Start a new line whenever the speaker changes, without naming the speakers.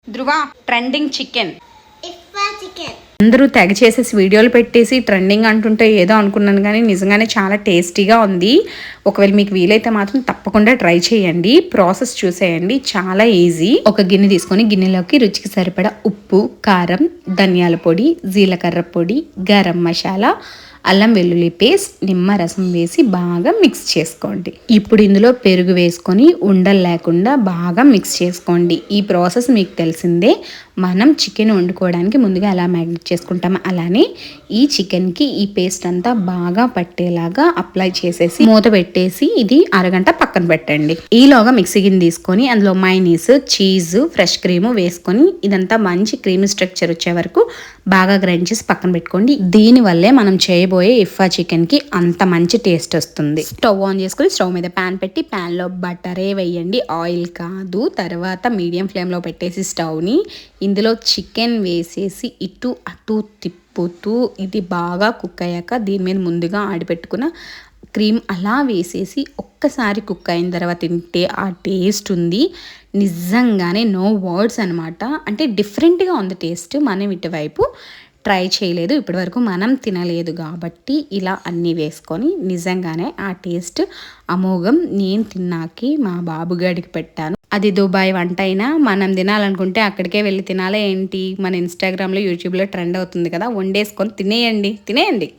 ధ్రువ trending chicken
chicken
అందరూ తెగ చేసేసి వీడియోలు పెట్టేసి ట్రెండింగ్ అంటుంటే ఏదో అనుకున్నాను కానీ నిజంగానే చాలా టేస్టీగా ఉంది. ఒకవేళ మీకు వీలైతే మాత్రం తప్పకుండా ట్రై చేయండి. ప్రాసెస్ చూసేయండి, చాలా ఈజీ. ఒక గిన్నె తీసుకొని గిన్నెలోకి రుచికి సరిపడా ఉప్పు, కారం, ధనియాల పొడి, జీలకర్ర పొడి, గరం మసాలా, అల్లం వెల్లుల్లి పేస్ట్, నిమ్మరసం వేసి బాగా మిక్స్ చేసుకోండి. ఇప్పుడు ఇందులో పెరుగు వేసుకొని ఉండలు లేకుండా బాగా మిక్స్ చేసుకోండి. ఈ ప్రాసెస్ మీకు తెలిసిందే. మనం చికెన్ వండుకోవడానికి ముందుగా ఎలా మ్యారినేట్ చేసుకుంటామో అలానే ఈ చికెన్కి ఈ పేస్ట్ అంతా బాగా పట్టేలాగా అప్లై చేసేసి మూత పెట్టేసి ఇది అరగంట పక్కన పెట్టండి. ఈలోగా మిక్సీ గిన్నె తీసుకొని అందులో మైనీస్, చీజ్, ఫ్రెష్ క్రీమ్ వేసుకొని ఇదంతా మంచి క్రీమ్ స్ట్రక్చర్ వచ్చే వరకు బాగా గ్రైండ్ చేసి పక్కన పెట్టుకోండి. దీనివల్లే మనం చేయబోయే ఇఫ్ఫా చికెన్కి అంత మంచి టేస్ట్ వస్తుంది. స్టవ్ ఆన్ చేసుకొని స్టవ్ మీద ప్యాన్ పెట్టి ప్యాన్లో బటరే వేయండి, ఆయిల్ కాదు. తర్వాత మీడియం ఫ్లేమ్లో పెట్టేసి స్టవ్ని ఇందులో చికెన్ వేసేసి ఇటు అటు తిప్పుతూ ఇది బాగా కుక్ అయ్యాక దీని మీద ముందుగా ఆడిపెట్టుకున్న క్రీమ్ అలా వేసేసి ఒక్కసారి కుక్ అయిన తర్వాత తింటే ఆ టేస్ట్ ఉంది నిజంగానే నో వర్డ్స్ అనమాట. అంటే డిఫరెంట్గా ఉంది టేస్ట్. మనం ఇటువైపు ట్రై చేయలేదు ఇప్పటివరకు, మనం తినలేదు కాబట్టి ఇలా అన్నీ వేసుకొని నిజంగానే ఆ టేస్ట్ అమోఘం. నేను తిన్నాకి మా బాబుగాడికి పెట్టాను. అది దుబాయ్ వంట అయినా మనం తినాలనుకుంటే అక్కడికే వెళ్ళి తినాలే ఏంటి, మన ఇన్స్టాగ్రామ్లో యూట్యూబ్లో ట్రెండ్ అవుతుంది కదా, వండేసుకొని తినేయండి.